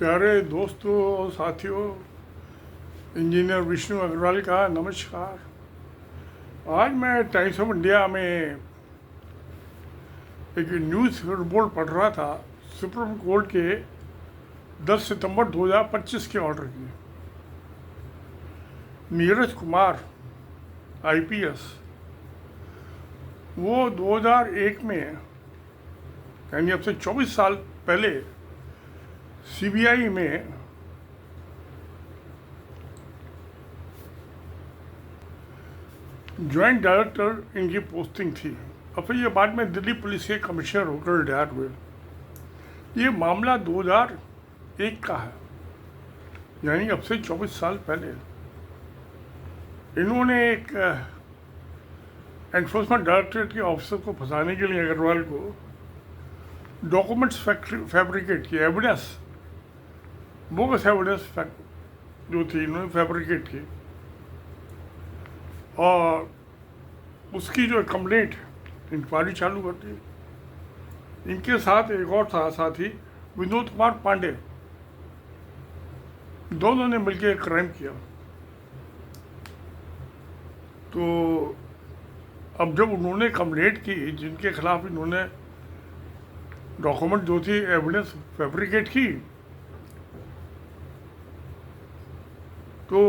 प्यारे दोस्तों और साथियों, इंजीनियर विष्णु अग्रवाल का नमस्कार। आज मैं टाइम्स ऑफ इंडिया में एक न्यूज़ रिपोर्ट पढ़ रहा था सुप्रीम कोर्ट के 10 सितंबर 2025 के ऑर्डर की। नीरज कुमार आईपीएस, वो 2001 में यानी अब से 24 साल पहले सीबीआई में जॉइंट डायरेक्टर इनकी पोस्टिंग थी। और फिर ये बाद में दिल्ली पुलिस के कमिश्नर होकर रिटायर हुए। ये मामला 2001 का है, यानी अब से 24 साल पहले। इन्होंने एक एनफोर्समेंट डायरेक्टरेट के ऑफिसर को फंसाने के लिए अग्रवाल को डॉक्यूमेंट्स फैब्रिकेट किए, एविडेंस, बोगस एविडेंस जो थी इन्होंने फैब्रिकेट की। और उसकी जो कंप्लेंट इंक्वायरी चालू कर दी। इनके साथ एक और था साथी, विनोद कुमार पांडे। दोनों ने मिलकर क्राइम किया। तो अब जब उन्होंने कंप्लेंट की, जिनके खिलाफ इन्होंने डॉक्यूमेंट जो थी एविडेंस फैब्रिकेट की, तो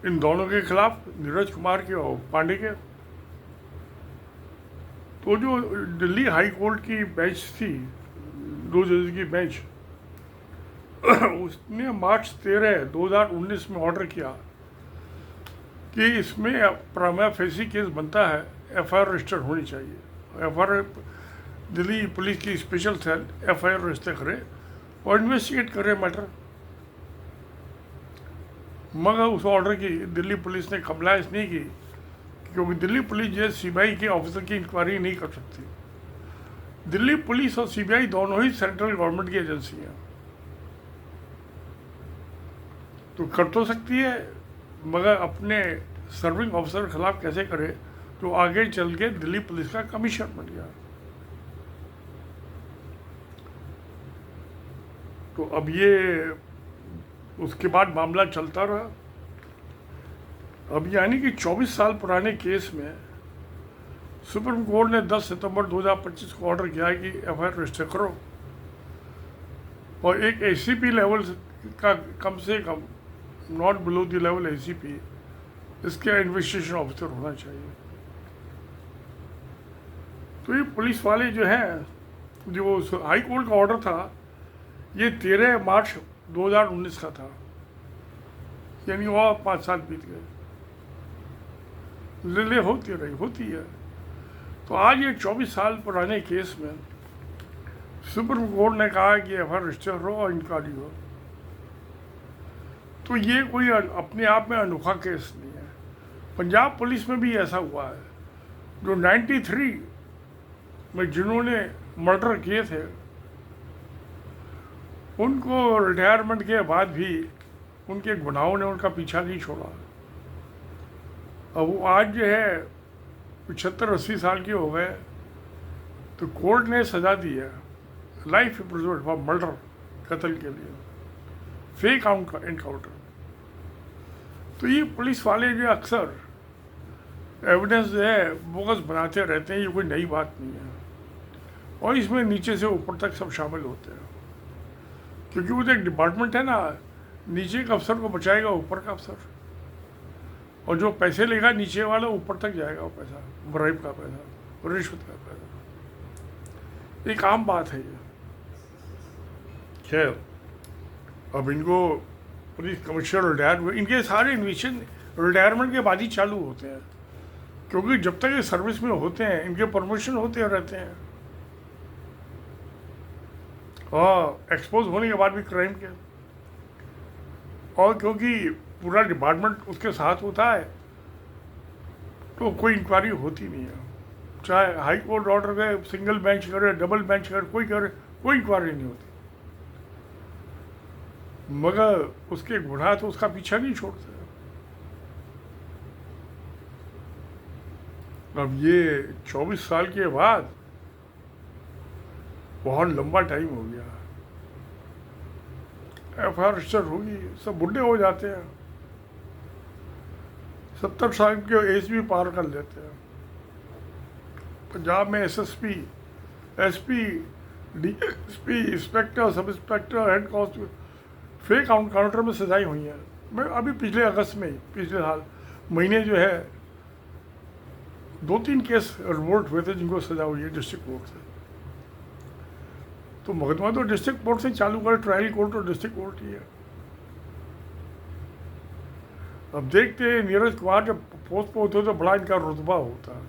इन दोनों के खिलाफ, नीरज कुमार के और पांडे के, तो जो दिल्ली हाई कोर्ट की बेंच थी, 2 जज की बेंच, उसने मार्च 13, 2019 में ऑर्डर किया कि इसमें प्राइमा फेसी केस बनता है, एफआईआर रजिस्टर होनी चाहिए। एफआईआर, दिल्ली पुलिस की स्पेशल सेल एफआईआर रजिस्टर करे और इन्वेस्टिगेट करे मैटर। मगर उस ऑर्डर की दिल्ली पुलिस ने कंप्लायंस नहीं की, क्योंकि दिल्ली पुलिस जो सीबीआई के ऑफिसर की इंक्वायरी नहीं कर सकती। दिल्ली पुलिस और सीबीआई दोनों ही सेंट्रल गवर्नमेंट की एजेंसी हैं, तो कर तो सकती है, मगर अपने सर्विंग ऑफिसर के खिलाफ कैसे करे, तो आगे चल के दिल्ली पुलिस का कमिश्नर बन गया। तो अब ये उसके बाद मामला चलता रहा। अब यानी कि 24 साल पुराने केस में सुप्रीम कोर्ट ने 10 सितंबर 2025 को ऑर्डर किया है कि एफआईआर रजिस्टर करो, और एक एसीपी लेवल का, कम से कम not below the level ACP, इसके इन्वेस्टिगेशन ऑफिसर होना चाहिए। तो ये पुलिस वाले जो हैं, जो हाई कोर्ट का ऑर्डर था, ये 13 मार्च 2019 का था, यानी वह 5 साल बीत गए। ले होती है। तो आज ये 24 साल पुराने केस में सुप्रीम कोर्ट ने कहा कि एफआईआर रजिस्टर हो और इंक्वायरी हो। तो ये कोई अपने आप में अनोखा केस नहीं है। पंजाब पुलिस में भी ऐसा हुआ है, जो 93 में जिन्होंने मर्डर किए थे, उनको रिटायरमेंट के बाद भी उनके गुनाहों ने उनका पीछा नहीं छोड़ा। अब वो आज जो है 75-80 साल के हो गए, तो कोर्ट ने सजा दी है लाइफ इम्प्रिजनमेंट फॉर मर्डर, कत्ल के लिए, फेक एनकाउंटर। तो ये पुलिस वाले जो अक्सर एविडेंस जो है बोगस बनाते रहते हैं, ये कोई नई बात नहीं है। और इसमें नीचे से ऊपर तक सब शामिल होते हैं, क्योंकि वो तो एक डिपार्टमेंट है ना, नीचे के अफसर को बचाएगा ऊपर का अफसर, और जो पैसे लेगा नीचे वाला ऊपर तक जाएगा वो पैसा, ब्राइब का पैसा, रिश्वत का पैसा। एक आम बात है ये। खैर, अब इनको पुलिस कमिश्नर रिटायर हुए, इनके सारे इन्वेस्टिगेशन रिटायरमेंट के बाद ही चालू होते हैं, क्योंकि जब तक ये सर्विस में होते हैं इनके प्रमोशन होते रहते हैं, और एक्सपोज होने के बाद भी क्राइम के, और क्योंकि पूरा डिपार्टमेंट उसके साथ होता है, तो कोई इंक्वायरी होती नहीं है। चाहे हाई कोर्ट ऑर्डर करे, सिंगल बेंच करे, डबल बेंच करे, कोई इंक्वायरी नहीं होती। मगर उसके गुनाह तो उसका पीछा नहीं छोड़ते। अब ये 24 साल के बाद बहुत लंबा टाइम हो गया। FIR रजिस्टर होगी, सब बुढ़े हो जाते हैं, 70 साल के एज भी पार कर लेते हैं। पंजाब में SSP, SP, DSP, inspector, sub inspector, head constable fake counter में सजाएं हुई हैं। मैं अभी पिछले अगस्त में, पिछले साल महीने जो है 2-3 केस रिपोर्ट हुए थे जिनको सजा हुई है डिस्ट्रिक्ट कोर्ट से। तो मुकदमा तो डिस्ट्रिक्ट कोर्ट से चालू करे, ट्रायल कोर्ट और डिस्ट्रिक्ट कोर्ट ही है। अब देखते हैं नीरज कुमार जब पोस्ट पे होते तो बड़ा इनका रुतबा होता है।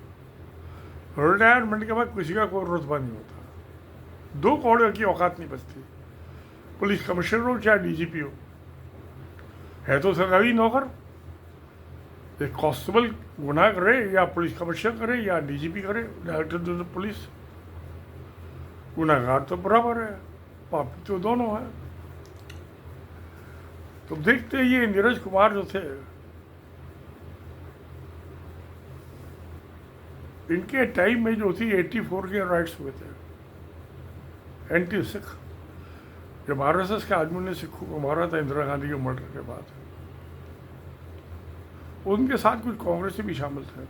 रिटायरमेंट के बाद किसी का कोई रुतबा नहीं होता, 2 कौड़े की औकात नहीं बचती। पुलिस कमिश्नर हो चाहे DGP हो, है तो सरकारी नौकर। एक कांस्टेबल गुनाह करे या पुलिस कमिश्नर करे या DGP करे, डायरेक्टर जनरल पुलिस, गुनाहगार तो बराबर है, पापी तो दोनों है। तो देखते हैं ये नीरज कुमार जो थे, इनके टाइम में जो थी 84 के राइट्स हुए थे, एंटी सिख, जब RSS के आदमी ने सिखों को मारा था इंदिरा गांधी के मर्डर के बाद, उनके साथ कुछ कांग्रेसी भी शामिल थे।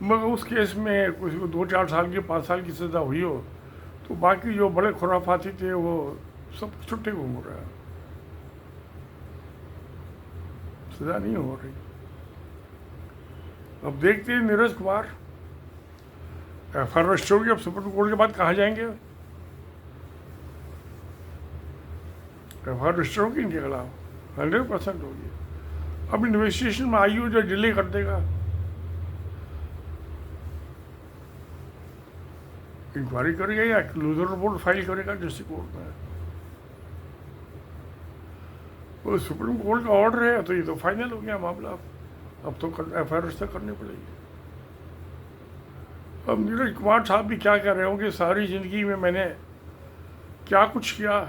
मगर उस केस में कुछ 2-4 साल की 5 साल की सज़ा हुई हो, तो बाकी जो बड़े खुराफाती थे वो सब छुट्टे घूम रहे हैं, सज़ा नहीं हो रही। अब देखते हैं नीरज कुमार FIR रजिस्टर होगी, अब सुप्रीम कोर्ट के बाद कहाँ जाएंगे। FIR रजिस्टर होगी इनके खिलाफ, 100% होगी। अब इन्वेस्टिगेशन में आयु जो डिले कर देगा, इंक्वायरी करेगा या क्लोजर रिपोर्ट फाइल करेगा डिस्ट्रिक्ट कोर्ट में। वो सुप्रीम कोर्ट का ऑर्डर है तो ये तो फाइनल हो गया मामला। अब तो FIR रजिस्टर करनी पड़ेगी। अब नीरज कुमार साहब भी क्या कह रहे होंगे, सारी ज़िंदगी में मैंने क्या कुछ किया,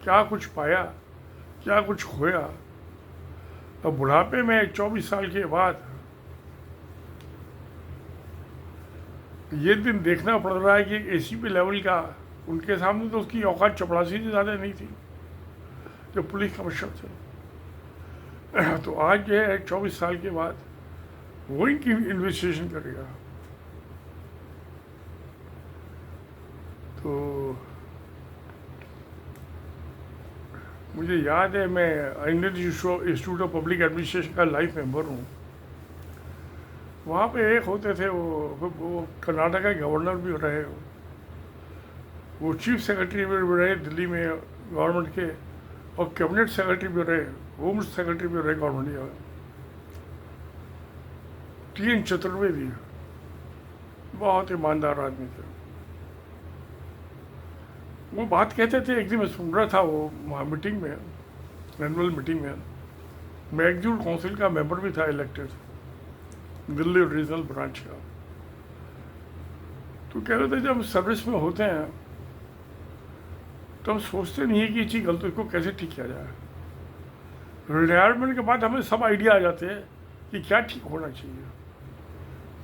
क्या कुछ पाया, क्या कुछ खोया। अब बुढ़ापे में 24 साल के बाद ये दिन देखना पड़ रहा है कि ACP लेवल का, उनके सामने तो उसकी औकात चपरासी से ज़्यादा नहीं थी जो पुलिस कमिश्नर थे। तो आज जो है 24 साल के बाद वो इनकी इन्वेस्टिगेशन करेगा। तो मुझे याद है, मैं Indian institute of public administration का लाइफ मेंबर हूँ। वहाँ पे एक होते थे वो कर्नाटक के गवर्नर भी रहे, वो चीफ सेक्रेटरी भी रहे दिल्ली में गवर्नमेंट के, और कैबिनेट सेक्रेटरी भी रहे, होम सेक्रेटरी भी रहे गवर्नमेंट के। TN चतुर्वेदी बहुत ईमानदार आदमी थे। वो बात कहते थे, एक दिन मैं सुन रहा था वो मीटिंग में, एनुअल मीटिंग में, मैं एग्जीक्यूटिव काउंसिल का मेंबर भी था इलेक्टेड, दिल्ली रीजनल ब्रांच का। तो कह रहे थे जब सर्विस में होते हैं तो हम सोचते नहीं है कि ये चीज़ गलत है, इसको कैसे ठीक किया जाए। रिटायरमेंट के बाद हमें सब आइडिया आ जाते हैं कि क्या ठीक होना चाहिए।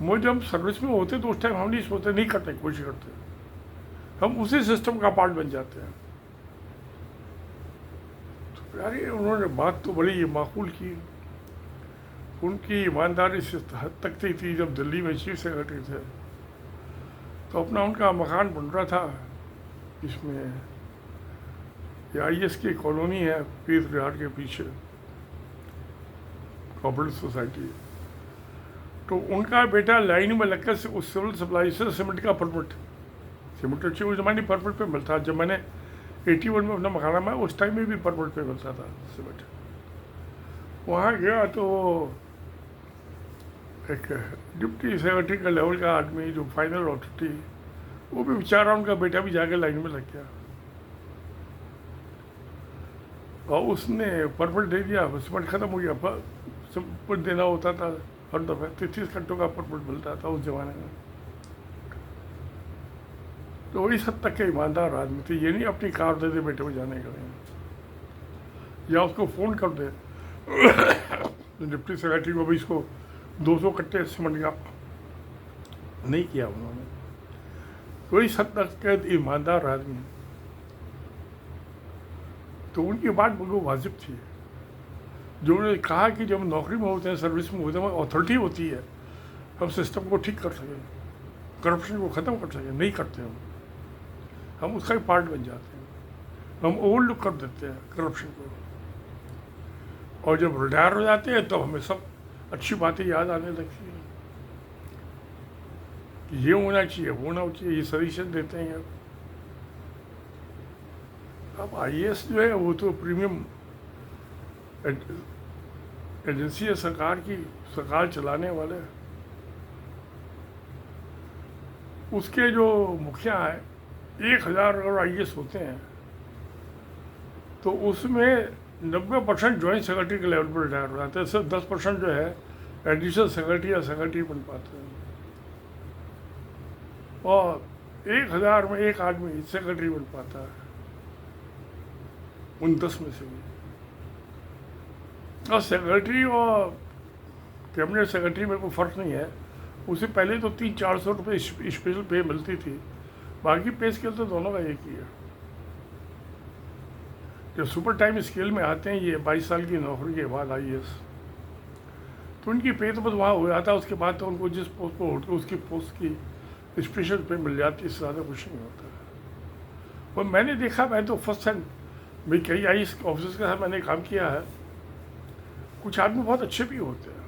वो जब सर्विस में होते तो उस टाइम हम नहीं सोचते, नहीं करते, कोशिश करते, हम उसी सिस्टम का पार्ट बन जाते हैं। तो यार उन्होंने बात तो बड़ी माकूल की, उनकी ईमानदारी से हद तक थी। जब दिल्ली में चीफ सेक्रेटरी थे तो अपना उनका मकान बन रहा था, इसमें IS की कॉलोनी है पीर विहार के पीछे, कोऑपरेटिव सोसाइटी। तो उनका बेटा लाइन में लगकर से उस सिविल सप्लाई से सीमेंट का परमिट, सीमेंट अच्छी उस जमाने परमिट पे मिलता, जब मैंने 81 में अपना मकान बनाया उस टाइम में भी परमिट पे मिलता था सीमेंट। वहाँ गया तो एक डिप्टी सेक्रेटरी का लेवल का आदमी जो फाइनल अथॉरिटी, वो भी बेचारा उनका बेटा भी जाके लाइन में लग गया और उसने परमिट दे दिया, सीमेंट ख़त्म हो गया। परमिट देना होता था हर दफ़ा, 33 घंटों का परमिट मिलता था उस ज़माने में। तो वही हद तक के ईमानदार आदमी थे। ये नहीं अपनी कार दे दे बेटे को जाने के लिए, या उसको फ़ोन कर दे डिप्टी सेक्रेटरी को भी इसको 200 कट्टे सीमेंट का, नहीं किया उन्होंने। कोई हद तक ईमानदार आदमी, तो उनकी बात बिल्कुल वाजिब थी। जो उन्होंने कहा कि जब नौकरी में होते हैं, सर्विस में होते हैं, अथॉरिटी होती है, हम सिस्टम को ठीक कर सकें, करप्शन को ख़त्म कर सकें, नहीं करते हम उसका ही पार्ट बन जाते हैं, हम ओवरलुक कर देते हैं करप्शन को। और जब रिटायर हो जाते हैं तो हमें सब अच्छी बातें याद आने लगती हैं कि ये होना चाहिए, वो होना चाहिए, ये सजेशन देते हैं। अब आईएएस जो है वो तो प्रीमियम एजेंसी है सरकार की, सरकार चलाने वाले। उसके जो मुखिया हैं, 1000 अगर आईएएस होते हैं तो उसमें 90% जॉइंट सेक्रेटरी के लेवल पर रिटायर हो जाते हैं। सिर्फ 10% जो है एडिशनल सेक्रेटरी या सेक्रेटरी बन पाते हैं। और 1000 में एक आदमी सेक्रेटरी बन पाता है उन 10 में से भी। और सेक्रेटरी और कैबिनेट सेक्रेटरी में कोई फ़र्क नहीं है। उससे पहले तो 300-400 रुपये स्पेशल पे मिलती थी, बाकी पे स्केल तो दोनों का एक ही है। जब सुपर टाइम स्केल में आते हैं ये 22 साल की नौकरी के बाद आईएएस, तो उनकी पे तो बस वहाँ हो जाता है। उसके बाद तो उनको जिस पोस्ट पर होती है उसकी पोस्ट की स्पेशल पे मिल जाती है, इससे ज़्यादा कुछ नहीं होता है। और मैंने देखा, मैं तो फर्स्ट हैंड भाई कई आईएएस ऑफिसर्स के साथ मैंने काम किया है, कुछ आदमी बहुत अच्छे भी होते हैं।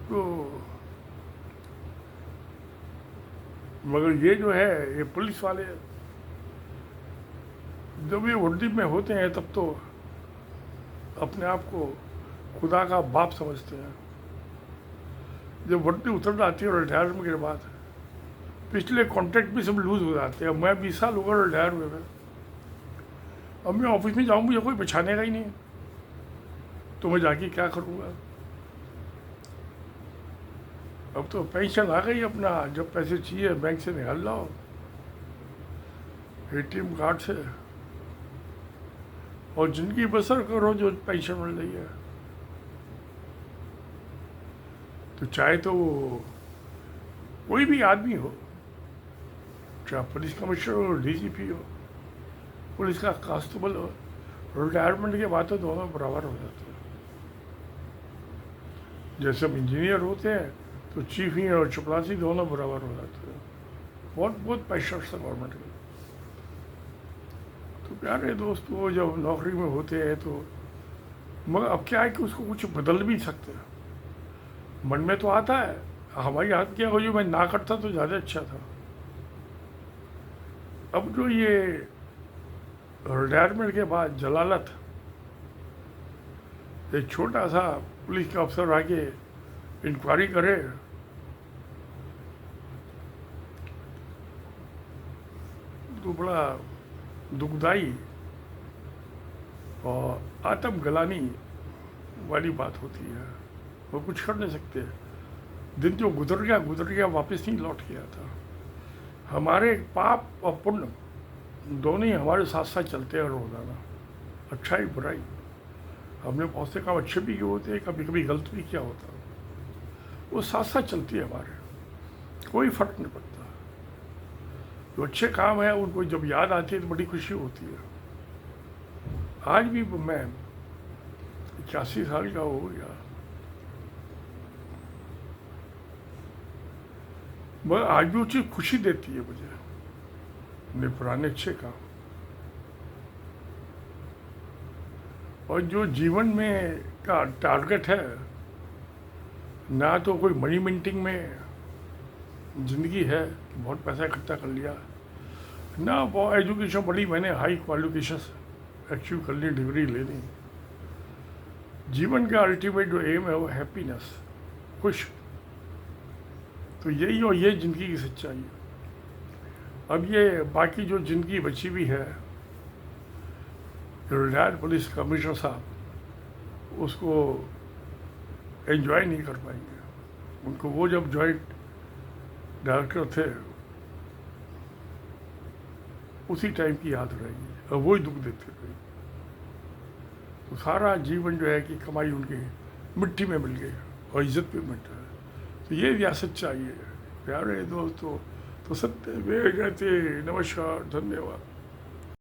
तो मगर ये जो है ये पुलिस वाले जब ये वर्दी में होते हैं तब तो अपने आप को खुदा का बाप समझते हैं। जब वर्दी उतर जाती है रिटायरमेंट के बाद, पिछले कॉन्ट्रैक्ट भी सब लूज हो जाते हैं। मैं 20 साल हो गए रिटायर हुए हैं, अब मैं ऑफिस में जाऊँ मुझे कोई पहचानेगा ही नहीं, तो मैं जाके क्या करूँगा। अब तो पेंशन आ गई, अपना जब पैसे चाहिए बैंक से निकाल लाओ, एटीएम कार्ड से, और जिंदगी बसर करो जो पेंशन मिल रही है। तो चाहे तो कोई भी आदमी हो, चाहे पुलिस कमिश्नर हो, डीजीपी हो, पुलिस का कांस्टेबल हो, रिटायरमेंट के बाद तो दोनों बराबर हो जाते हैं। जैसे हम इंजीनियर होते हैं तो चीफ इंजीनियर और चपरासी दोनों बराबर हो जाते हैं। बहुत प्रेशर था गवर्नमेंट के। तो प्यारे दोस्त, वो जब नौकरी में होते हैं तो मगर अब क्या है कि उसको कुछ बदल भी सकते हैं। मन में तो आता है, हमारी हाथ क्या हो, जो मैं ना करता तो ज़्यादा अच्छा था। अब जो ये रिटायरमेंट के बाद जलालत, एक छोटा सा पुलिस का अफसर आके इंक्वायरी करे तो बड़ा दुखदाई और आत्म गलानी वाली बात होती है। वो कुछ कर नहीं सकते। दिन जो गुजर गया वापस नहीं लौट के आता। हमारे पाप और पुण्य दोनों ही हमारे साथ साथ चलते हैं रोजाना, अच्छाई बुराई। हमने बहुत से काम अच्छे भी किए होते हैं, कभी कभी गलत भी किया होता है, वो साथ साथ चलती है हमारे, कोई फर्क नहीं पड़ता। जो अच्छे काम है उनको जब याद आती है तो बड़ी खुशी होती है। आज भी मैं 81 साल का हो गया, मगर आज भी वो चीज़ खुशी देती है मुझे, मेरे पुराने अच्छे काम। और जो जीवन में का टारगेट है, ना तो कोई मनी मिंटिंग में ज़िंदगी है, बहुत पैसा इकट्ठा कर लिया, ना वो एजुकेशन बड़ी मैंने हाई क्वालिफिकेशन अचीव कर ली, डिग्री ले ली। जीवन का अल्टीमेट जो एम है वो हैप्पीनेस, खुश। तो यही और ये ज़िंदगी की सच्चाई है। अब ये बाकी जो ज़िंदगी बची हुई है, रिटायर्ड पुलिस कमिश्नर साहब उसको एंजॉय नहीं कर पाएंगे। उनको वो जब जॉइंट डायरेक्टर थे उसी टाइम की याद रहेगी और वही दुख देते रहेगी। तो सारा जीवन जो है कि कमाई उनकी मिट्टी में मिल गई और इज्जत भी मिट रहा है। तो ये रियासत चाहिए प्यारे दोस्तों। तो सत्य वे कहते नमस्कार, धन्यवाद।